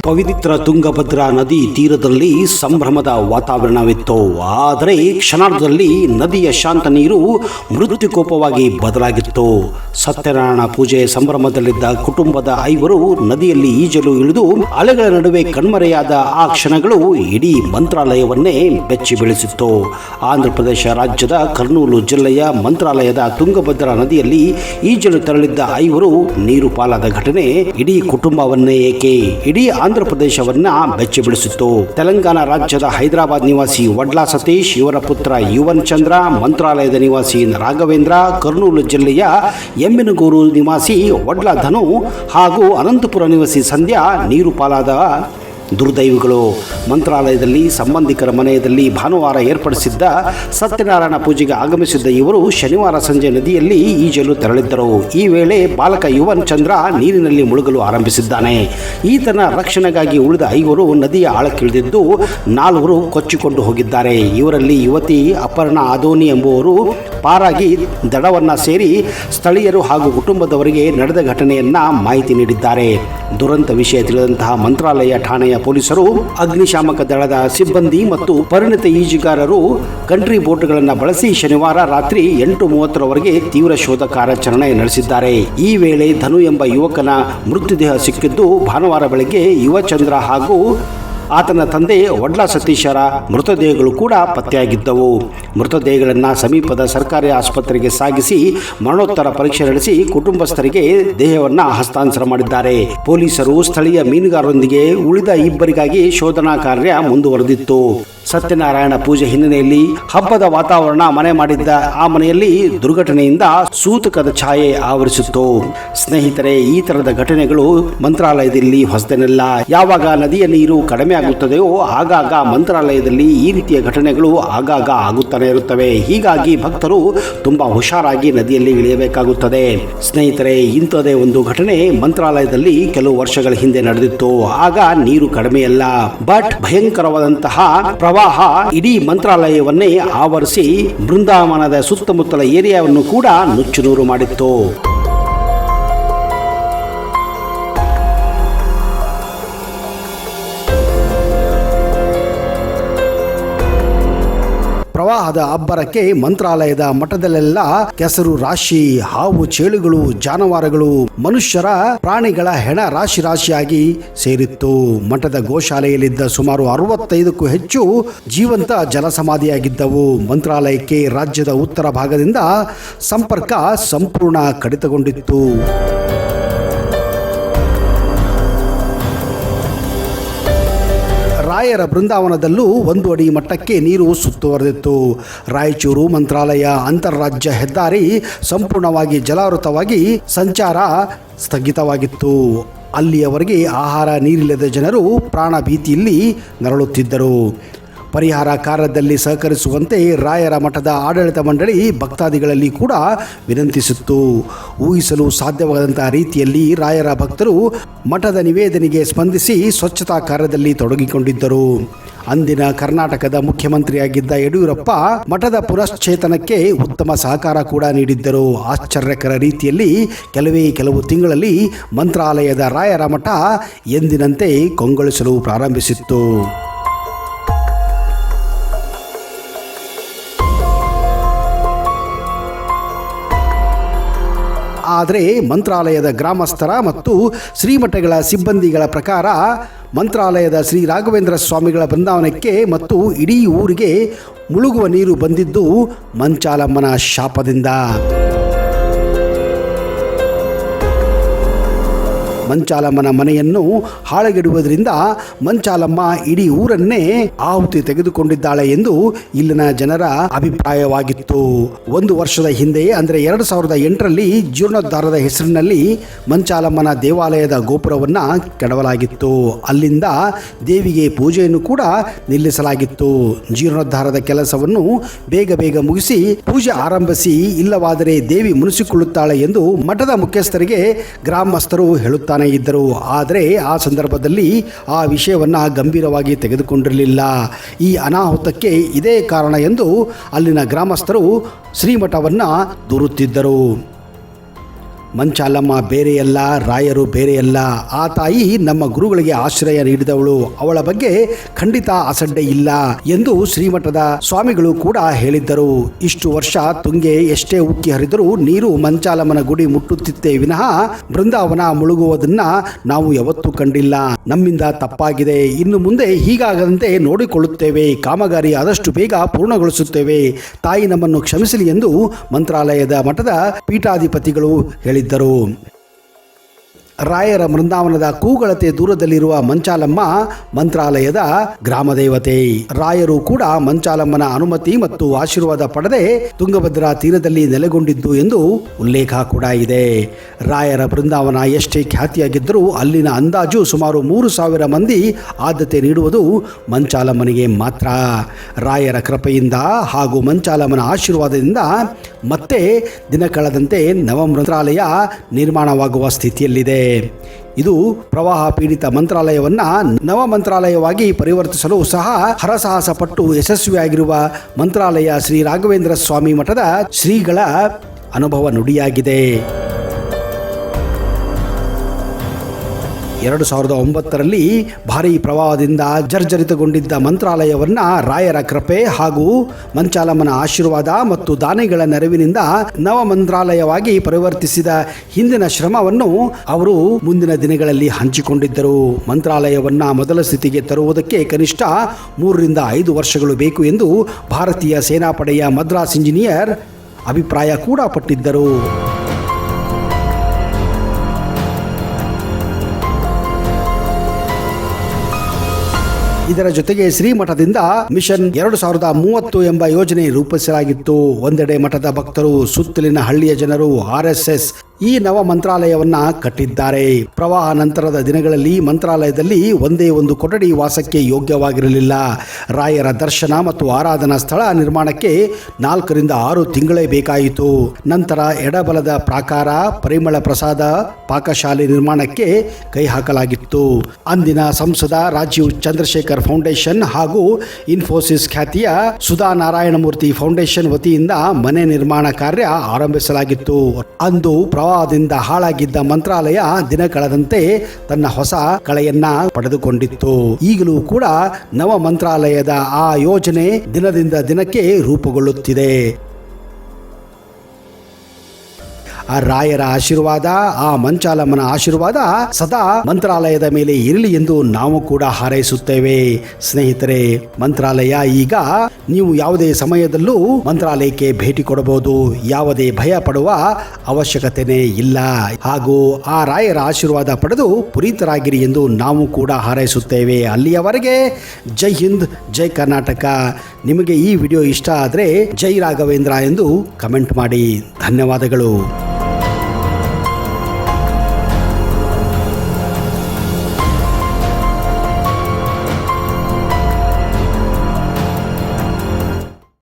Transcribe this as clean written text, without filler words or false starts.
ಪವಿತ್ರ ತುಂಗಭದ್ರಾ ನದಿ ತೀರದಲ್ಲಿ ಸಂಭ್ರಮದ ವಾತಾವರಣವಿತ್ತು. ಆದರೆ ಕ್ಷಣಾರ್ಧದಲ್ಲಿ ನದಿಯ ಶಾಂತ ನೀರು ಮೃತ್ಯುಕೋಪವಾಗಿ ಬದಲಾಗಿತ್ತು. ಸತ್ಯನಾರಾಯಣ ಪೂಜೆ ಸಂಭ್ರಮದಲ್ಲಿದ್ದ ಕುಟುಂಬದ 5 ನದಿಯಲ್ಲಿ ಈಜಲು ಇಳಿದು ಅಲೆಗಳ ನಡುವೆ ಕಣ್ಮರೆಯಾದ ಆ ಕ್ಷಣಗಳು ಇಡೀ ಮಂತ್ರಾಲಯವನ್ನೇ ಬೆಚ್ಚಿ ಬೀಳಿಸಿತ್ತು. ಆಂಧ್ರಪ್ರದೇಶ ರಾಜ್ಯದ ಕರ್ನೂಲು ಜಿಲ್ಲೆಯ ಮಂತ್ರಾಲಯದ ತುಂಗಭದ್ರಾ ನದಿಯಲ್ಲಿ ಈಜಲು ತೆರಳಿದ್ದ 5 ನೀರು ಪಾಲಾದ ಘಟನೆ ಇಡೀ ಕುಟುಂಬವನ್ನೇ ಏಕೆ ಇಡೀ ಆಂಧ್ರಪ್ರದೇಶವನ್ನ ಬೆಚ್ಚಿ ಬೀಳಿಸಿತ್ತು. ತೆಲಂಗಾಣ ರಾಜ್ಯದ ಹೈದರಾಬಾದ್ ನಿವಾಸಿ ವಡ್ಲಾ ಸತೀಶ್, ಇವರ ಪುತ್ರ ಯುವನ್ ಚಂದ್ರ, ಮಂತ್ರಾಲಯದ ನಿವಾಸಿ ರಾಘವೇಂದ್ರ, ಕರ್ನೂಲು ಜಿಲ್ಲೆಯ ಎಮ್ಮಿನಗೂರು ನಿವಾಸಿ ವಡ್ಲಾ ಧನು ಹಾಗೂ ಅನಂತಪುರ ನಿವಾಸಿ ಸಂಧ್ಯಾ ನೀರು ಪಾಲಾದ ದುರ್ದೈವಿಗಳು. ಮಂತ್ರಾಲಯದಲ್ಲಿ ಸಂಬಂಧಿಕರ ಮನೆಯಲ್ಲಿ ಭಾನುವಾರ ಏರ್ಪಡಿಸಿದ್ದ ಸತ್ಯನಾರಾಯಣ ಪೂಜೆಗೆ ಆಗಮಿಸಿದ್ದ ಇವರು ಶನಿವಾರ ಸಂಜೆ ನದಿಯಲ್ಲಿ ಈಜಲು ತೆರಳಿದ್ದರು. ಈ ವೇಳೆ ಬಾಲಕ ಯುವನ್ ಚಂದ್ರ ನೀರಿನಲ್ಲಿ ಮುಳುಗಲು ಆರಂಭಿಸಿದ್ದಾನೆ. ಈತನ ರಕ್ಷಣೆಗಾಗಿ ಉಳಿದ 5 ನದಿಯ ಆಳಕ್ಕಿಳಿದಿದ್ದು 4 ಕೊಚ್ಚಿಕೊಂಡು ಹೋಗಿದ್ದಾರೆ. ಇವರಲ್ಲಿ ಯುವತಿ ಅಪರ್ಣಾ ಅದೋನಿ ಎಂಬುವರು ಪಾರಾಗಿ ದಡವನ್ನ ಸೇರಿ ಸ್ಥಳೀಯರು ಹಾಗೂ ಕುಟುಂಬದವರಿಗೆ ನಡೆದ ಘಟನೆಯನ್ನ ಮಾಹಿತಿ ನೀಡಿದ್ದಾರೆ. ದುರಂತ ವಿಷಯ ತಿಳಿದಂತಹ ಮಂತ್ರಾಲಯ ಠಾಣೆಯ ಪೊಲೀಸರು, ಅಗ್ನಿಶಾಮಕ ದಳದ ಸಿಬ್ಬಂದಿ ಮತ್ತು ಪರಿಣಿತ ಈಜುಗಾರರು ಕಂಟ್ರಿ ಬೋಟ್ಗಳನ್ನು ಬಳಸಿ ಶನಿವಾರ ರಾತ್ರಿ 8:30ರವರೆಗೆ ತೀವ್ರ ಶೋಧ ಕಾರ್ಯಾಚರಣೆ ನಡೆಸಿದ್ದಾರೆ. ಈ ವೇಳೆ ಧನು ಎಂಬ ಯುವಕನ ಮೃತದೇಹ ಸಿಕ್ಕಿದ್ದು ಭಾನುವಾರ ಬೆಳಗ್ಗೆ ಯುವಚಂದ್ರ ಹಾಗೂ ಆತನ ತಂದೆ ವಡ್ಲಾ ಸತೀಶರ ಮೃತದೇಹಗಳು ಕೂಡ ಪತ್ತೆಯಾಗಿದ್ದವು. ಮೃತದೇಹಗಳನ್ನು ಸಮೀಪದ ಸರ್ಕಾರಿ ಆಸ್ಪತ್ರೆಗೆ ಸಾಗಿಸಿ ಮರಣೋತ್ತರ ಪರೀಕ್ಷೆ ನಡೆಸಿ ಕುಟುಂಬಸ್ಥರಿಗೆ ದೇಹವನ್ನು ಹಸ್ತಾಂತರ ಮಾಡಿದ್ದಾರೆ. ಪೊಲೀಸರು ಸ್ಥಳೀಯ ಮೀನುಗಾರರೊಂದಿಗೆ ಉಳಿದ 2 ಶೋಧನಾ ಕಾರ್ಯ ಮುಂದುವರೆದಿತ್ತು. ಸತ್ಯನಾರಾಯಣ ಪೂಜೆ ಹಿನ್ನೆಲೆಯಲ್ಲಿ ಹಬ್ಬದ ವಾತಾವರಣ ಮನೆ ಮಾಡಿದ್ದ ಆ ಮನೆಯಲ್ಲಿ ದುರ್ಘಟನೆಯಿಂದ ಸೂತಕದ ಛಾಯೆ ಆವರಿಸಿತ್ತು. ಸ್ನೇಹಿತರೆ, ಈ ತರದ ಘಟನೆಗಳು ಮಂತ್ರಾಲಯದಲ್ಲಿ ಹೊಸದೇನಲ್ಲ. ಯಾವಾಗ ನದಿಯ ನೀರು ಕಡಿಮೆ ಆಗುತ್ತದೆಯೋ ಆಗಾಗ ಮಂತ್ರಾಲಯದಲ್ಲಿ ಈ ರೀತಿಯ ಘಟನೆಗಳು ಆಗಾಗ ಆಗುತ್ತಾನೆ ಇರುತ್ತವೆ. ಹೀಗಾಗಿ ಭಕ್ತರು ತುಂಬಾ ಹುಷಾರಾಗಿ ನದಿಯಲ್ಲಿ ಇಳಿಯಬೇಕಾಗುತ್ತದೆ. ಸ್ನೇಹಿತರೆ, ಇಂಥದೇ ಒಂದು ಘಟನೆ ಮಂತ್ರಾಲಯದಲ್ಲಿ ಕೆಲವು ವರ್ಷಗಳ ಹಿಂದೆ ನಡೆದಿತ್ತು. ಆಗ ನೀರು ಕಡಿಮೆಯಲ್ಲ, ಬಟ್ ಭಯಂಕರವಾದಂತಹ ಪ್ರವಾಹ ಇಡೀ ಮಂತ್ರಾಲಯವನ್ನೇ ಆವರಿಸಿ ಬೃಂದಾವನದ ಸುತ್ತಮುತ್ತಲ ಏರಿಯಾವನ್ನು ಕೂಡ ನುಚ್ಚುನೂರು ಮಾಡಿತ್ತು. ಪ್ರವಾಹದ ಅಬ್ಬರಕ್ಕೆ ಮಂತ್ರಾಲಯದ ಮಠದಲ್ಲೆಲ್ಲ ಕೆಸರು ರಾಶಿ, ಹಾವು ಚೇಳುಗಳು, ಜಾನುವಾರುಗಳು, ಮನುಷ್ಯರ ಪ್ರಾಣಿಗಳ ಹೆಣ ರಾಶಿಯಾಗಿ ಸೇರಿತ್ತು. ಮಠದ ಗೋಶಾಲೆಯಲ್ಲಿದ್ದ ಸುಮಾರು 65ಕ್ಕೂ ಹೆಚ್ಚು ಜೀವಂತ ಜಲಸಮಾಧಿಯಾಗಿದ್ದವು. ಮಂತ್ರಾಲಯಕ್ಕೆ ರಾಜ್ಯದ ಉತ್ತರ ಭಾಗದಿಂದ ಸಂಪರ್ಕ ಸಂಪೂರ್ಣ ಕಡಿತಗೊಂಡಿತ್ತು. ರಾಯರ ಬೃಂದಾವನದಲ್ಲೂ 1 ಅಡಿ ಮಟ್ಟಕ್ಕೆ ನೀರು ಸುತ್ತುವರೆದಿತ್ತು. ರಾಯಚೂರು ಮಂತ್ರಾಲಯ ಅಂತಾರಾಜ್ಯ ಹೆದ್ದಾರಿ ಸಂಪೂರ್ಣವಾಗಿ ಜಲಾವೃತವಾಗಿ ಸಂಚಾರ ಸ್ಥಗಿತವಾಗಿತ್ತು. ಅಲ್ಲಿಯವರೆಗೆ ಆಹಾರ ನೀರಿಲ್ಲದ ಜನರು ಪ್ರಾಣ ಭೀತಿಯಲ್ಲಿ ನರಳುತ್ತಿದ್ದರು. ಪರಿಹಾರ ಕಾರ್ಯದಲ್ಲಿ ಸಹಕರಿಸುವಂತೆ ರಾಯರ ಮಠದ ಆಡಳಿತ ಮಂಡಳಿ ಭಕ್ತಾದಿಗಳಲ್ಲಿ ಕೂಡ ವಿನಂತಿಸಿತ್ತು. ಊಹಿಸಲು ಸಾಧ್ಯವಾದಂತಹ ರೀತಿಯಲ್ಲಿ ರಾಯರ ಭಕ್ತರು ಮಠದ ನಿವೇದನೆಗೆ ಸ್ಪಂದಿಸಿ ಸ್ವಚ್ಛತಾ ಕಾರ್ಯದಲ್ಲಿ ತೊಡಗಿಕೊಂಡಿದ್ದರು. ಅಂದಿನ ಕರ್ನಾಟಕದ ಮುಖ್ಯಮಂತ್ರಿಯಾಗಿದ್ದ ಯಡಿಯೂರಪ್ಪ ಮಠದ ಪುನಶ್ಚೇತನಕ್ಕೆ ಉತ್ತಮ ಸಹಕಾರ ಕೂಡ ನೀಡಿದ್ದರು. ಆಶ್ಚರ್ಯಕರ ರೀತಿಯಲ್ಲಿ ಕೆಲವು ತಿಂಗಳಲ್ಲಿ ಮಂತ್ರಾಲಯದ ರಾಯರ ಮಠ ಎಂದಿನಂತೆ ಕೊಂಗೊಳಿಸಲು ಪ್ರಾರಂಭಿಸಿತ್ತು. ಆದರೆ ಮಂತ್ರಾಲಯದ ಗ್ರಾಮಸ್ಥರ ಮತ್ತು ಶ್ರೀಮಠಗಳ ಸಿಬ್ಬಂದಿಗಳ ಪ್ರಕಾರ ಮಂತ್ರಾಲಯದ ಶ್ರೀ ರಾಘವೇಂದ್ರ ಸ್ವಾಮಿಗಳ ಬೃಂದಾವನಕ್ಕೆ ಮತ್ತು ಇಡೀ ಊರಿಗೆ ಮುಳುಗುವ ನೀರು ಬಂದಿದ್ದು ಮಂಚಾಲಮ್ಮನ ಶಾಪದಿಂದ. ಮಂಚಾಲಮ್ಮನ ಮನೆಯನ್ನು ಹಾಳಗೆಡುವುದರಿಂದ ಮಂಚಾಲಮ್ಮ ಇಡೀ ಊರನ್ನೇ ಆಹುತಿ ತೆಗೆದುಕೊಂಡಿದ್ದಾಳೆ ಎಂದು ಇಲ್ಲಿನ ಜನರ ಅಭಿಪ್ರಾಯವಾಗಿತ್ತು. 1 ವರ್ಷದ ಹಿಂದೆ ಅಂದರೆ 2008ರಲ್ಲಿ ಜೀರ್ಣೋದ್ಧಾರದ ಹೆಸರಿನಲ್ಲಿ ಮಂಚಾಲಮ್ಮನ ದೇವಾಲಯದ ಗೋಪುರವನ್ನು ಕೆಡವಲಾಗಿತ್ತು. ಅಲ್ಲಿಂದ ದೇವಿಗೆ ಪೂಜೆಯನ್ನು ಕೂಡ ನಿಲ್ಲಿಸಲಾಗಿತ್ತು. ಜೀರ್ಣೋದ್ಧಾರದ ಕೆಲಸವನ್ನು ಬೇಗ ಮುಗಿಸಿ ಪೂಜೆ ಆರಂಭಿಸಿ, ಇಲ್ಲವಾದರೆ ದೇವಿ ಮುನಿಸಿಕೊಳ್ಳುತ್ತಾಳೆ ಎಂದು ಮಠದ ಮುಖ್ಯಸ್ಥರಿಗೆ ಗ್ರಾಮಸ್ಥರು ಹೇಳುತ್ತಾರೆ ಇದ್ದರು. ಆದರೆ ಆ ಸಂದರ್ಭದಲ್ಲಿ ಆ ವಿಷಯವನ್ನು ಗಂಭೀರವಾಗಿ ತೆಗೆದುಕೊಂಡಿರಲಿಲ್ಲ. ಈ ಅನಾಹುತಕ್ಕೆ ಇದೇ ಕಾರಣ ಎಂದು ಅಲ್ಲಿನ ಗ್ರಾಮಸ್ಥರು ಶ್ರೀಮಠವನ್ನು ದೂರುತ್ತಿದ್ದರು. ಮಂಚಾಲಮ್ಮ ಬೇರೆಯಲ್ಲ, ರಾಯರು ಬೇರೆಯಲ್ಲ. ಆ ತಾಯಿ ನಮ್ಮ ಗುರುಗಳಿಗೆ ಆಶ್ರಯ ನೀಡಿದವಳು, ಅವಳ ಬಗ್ಗೆ ಖಂಡಿತ ಅಸಡ್ಡೆ ಇಲ್ಲ ಎಂದು ಶ್ರೀಮಠದ ಸ್ವಾಮಿಗಳು ಕೂಡ ಹೇಳಿದ್ದರು. ಇಷ್ಟು ವರ್ಷ ತುಂಗೆ ಎಷ್ಟೇ ಉಕ್ಕಿ ಹರಿದರೂ ನೀರು ಮಂಚಾಲಮ್ಮನ ಗುಡಿ ಮುಟ್ಟುತ್ತಿತ್ತೇ ವಿನಃ ಬೃಂದಾವನ ಮುಳುಗುವುದನ್ನ ನಾವು ಯಾವತ್ತೂ ಕಂಡಿಲ್ಲ. ನಮ್ಮಿಂದ ತಪ್ಪಾಗಿದೆ. ಇನ್ನು ಮುಂದೆ ಹೀಗಾಗದಂತೆ ನೋಡಿಕೊಳ್ಳುತ್ತೇವೆ. ಕಾಮಗಾರಿ ಆದಷ್ಟು ಬೇಗ ಪೂರ್ಣಗೊಳಿಸುತ್ತೇವೆ. ತಾಯಿ ನಮ್ಮನ್ನು ಕ್ಷಮಿಸಲಿ ಎಂದು ಮಂತ್ರಾಲಯದ ಮಠದ ಪೀಠಾಧಿಪತಿಗಳು ಹೇಳಿದ್ದರು. ರಾಯರ ಬೃಂದಾವನದ ಕೂಗಳತೆ ದೂರದಲ್ಲಿರುವ ಮಂಚಾಲಮ್ಮ ಮಂತ್ರಾಲಯದ ಗ್ರಾಮದೇವತೆ. ರಾಯರು ಕೂಡ ಮಂಚಾಲಮ್ಮನ ಅನುಮತಿ ಮತ್ತು ಆಶೀರ್ವಾದ ಪಡೆದೇ ತುಂಗಭದ್ರಾ ತೀರದಲ್ಲಿ ನೆಲೆಗೊಂಡಿದ್ದು ಎಂದು ಉಲ್ಲೇಖ ಕೂಡ ಇದೆ. ರಾಯರ ಬೃಂದಾವನ ಎಷ್ಟೇ ಖ್ಯಾತಿಯಾಗಿದ್ದರೂ ಅಲ್ಲಿನ ಅಂದಾಜು ಸುಮಾರು 3,000 ಮಂದಿ ಆದ್ಯತೆ ನೀಡುವುದು ಮಂಚಾಲಮ್ಮನಿಗೆ ಮಾತ್ರ. ರಾಯರ ಕೃಪೆಯಿಂದ ಹಾಗೂ ಮಂಚಾಲಮ್ಮನ ಆಶೀರ್ವಾದದಿಂದ ಮತ್ತೆ ದಿನ ಕಳೆದಂತೆ ನವ ಮಂತ್ರಾಲಯ ನಿರ್ಮಾಣವಾಗುವ ಸ್ಥಿತಿಯಲ್ಲಿದೆ. ಇದು ಪ್ರವಾಹ ಪೀಡಿತ ಮಂತ್ರಾಲಯವನ್ನು ನವ ಮಂತ್ರಾಲಯವಾಗಿ ಪರಿವರ್ತಿಸಲು ಸಹ ಹರಸಾಹಸ ಪಟ್ಟು ಯಶಸ್ವಿಯಾಗಿರುವ ಮಂತ್ರಾಲಯ ಶ್ರೀ ರಾಘವೇಂದ್ರ ಸ್ವಾಮಿ ಮಠದ ಶ್ರೀಗಳ ಅನುಭವ ನುಡಿಯಾಗಿದೆ. 2009ರಲ್ಲಿ ಭಾರೀ ಪ್ರವಾಹದಿಂದ ಜರ್ಜರಿತಗೊಂಡಿದ್ದ ಮಂತ್ರಾಲಯವನ್ನ ರಾಯರ ಕೃಪೆ ಹಾಗೂ ಮಂಚಾಲಮ್ಮನ ಆಶೀರ್ವಾದ ಮತ್ತು ದಾನಿಗಳ ನೆರವಿನಿಂದ ನವ ಮಂತ್ರಾಲಯವಾಗಿ ಪರಿವರ್ತಿಸಿದ ಹಿಂದಿನ ಶ್ರಮವನ್ನು ಅವರು ಮುಂದಿನ ದಿನಗಳಲ್ಲಿ ಹಂಚಿಕೊಂಡಿದ್ದರು. ಮಂತ್ರಾಲಯವನ್ನ ಮೊದಲ ಸ್ಥಿತಿಗೆ ತರುವುದಕ್ಕೆ ಕನಿಷ್ಠ 3ರಿಂದ 5 ವರ್ಷಗಳು ಬೇಕು ಎಂದು ಭಾರತೀಯ ಸೇನಾಪಡೆಯ ಮದ್ರಾಸ್ ಇಂಜಿನಿಯರ್ ಅಭಿಪ್ರಾಯ ಕೂಡ ಪಟ್ಟಿದ್ದರು. ಇದರ ಜೊತೆಗೆ ಶ್ರೀಮಠದಿಂದ ಮಿಷನ್ 2030 ಎಂಬ ಯೋಜನೆ ರೂಪಿಸಲಾಗಿತ್ತು. ಒಂದೆಡೆ ಮಠದ ಭಕ್ತರು, ಸುತ್ತಲಿನ ಹಳ್ಳಿಯ ಜನರು, RSS ಈ ನವ ಮಂತ್ರಾಲಯವನ್ನ ಕಟ್ಟಿದ್ದಾರೆ. ಪ್ರವಾಹ ನಂತರದ ದಿನಗಳಲ್ಲಿ ಮಂತ್ರಾಲಯದಲ್ಲಿ ಒಂದೇ ಒಂದು ಕೊಠಡಿ ವಾಸಕ್ಕೆ ಯೋಗ್ಯವಾಗಿರಲಿಲ್ಲ. ರಾಯರ ದರ್ಶನ ಮತ್ತು ಆರಾಧನಾ ಸ್ಥಳ ನಿರ್ಮಾಣಕ್ಕೆ 4ರಿಂದ 6 ತಿಂಗಳೇ ಬೇಕಾಯಿತು. ನಂತರ ಎಡಬಲದ ಪ್ರಾಕಾರ, ಪರಿಮಳ ಪ್ರಸಾದ ಪಾಕಶಾಲೆ ನಿರ್ಮಾಣಕ್ಕೆ ಕೈ ಹಾಕಲಾಗಿತ್ತು. ಅಂದಿನ ಸಂಸದ ರಾಜೀವ್ ಚಂದ್ರಶೇಖರ್ ಫೌಂಡೇಶನ್ ಹಾಗೂ ಇನ್ಫೋಸಿಸ್ ಖ್ಯಾತಿಯ ಸುಧಾ ನಾರಾಯಣಮೂರ್ತಿ ಫೌಂಡೇಶನ್ ವತಿಯಿಂದ ಮನೆ ನಿರ್ಮಾಣ ಕಾರ್ಯ ಆರಂಭಿಸಲಾಗಿತ್ತು. ಅಂದು ಪ್ರವಾಹದಿಂದ ಹಾಳಾಗಿದ್ದ ಮಂತ್ರಾಲಯ ದಿನ ಕಳೆದಂತೆ ತನ್ನ ಹೊಸ ಕಳೆಯನ್ನ ಪಡೆದುಕೊಂಡಿತ್ತು. ಈಗಲೂ ಕೂಡ ನವ ಮಂತ್ರಾಲಯದ ಆ ಯೋಜನೆ ದಿನದಿಂದ ದಿನಕ್ಕೆ ರೂಪುಗೊಳ್ಳುತ್ತಿದೆ. ಆ ರಾಯರ ಆಶೀರ್ವಾದ, ಆ ಮಂಚಾಲಮ್ಮನ ಆಶೀರ್ವಾದ ಸದಾ ಮಂತ್ರಾಲಯದ ಮೇಲೆ ಇರಲಿ ಎಂದು ನಾವು ಕೂಡ ಹಾರೈಸುತ್ತೇವೆ. ಸ್ನೇಹಿತರೆ, ಮಂತ್ರಾಲಯ ಈಗ ನೀವು ಯಾವುದೇ ಸಮಯದಲ್ಲೂ ಮಂತ್ರಾಲಯಕ್ಕೆ ಭೇಟಿ ಕೊಡಬಹುದು. ಯಾವುದೇ ಭಯ ಪಡುವ ಅವಶ್ಯಕತೆನೇ ಇಲ್ಲ. ಹಾಗೂ ಆ ರಾಯರ ಆಶೀರ್ವಾದ ಪಡೆದು ಪುನೀತರಾಗಿರಿ ಎಂದು ನಾವು ಕೂಡ ಹಾರೈಸುತ್ತೇವೆ. ಅಲ್ಲಿಯವರೆಗೆ ಜೈ ಹಿಂದ್, ಜೈ ಕರ್ನಾಟಕ. ನಿಮಗೆ ಈ ವಿಡಿಯೋ ಇಷ್ಟ ಆದರೆ ಜೈ ರಾಘವೇಂದ್ರ ಎಂದು ಕಮೆಂಟ್ ಮಾಡಿ. ಧನ್ಯವಾದಗಳು.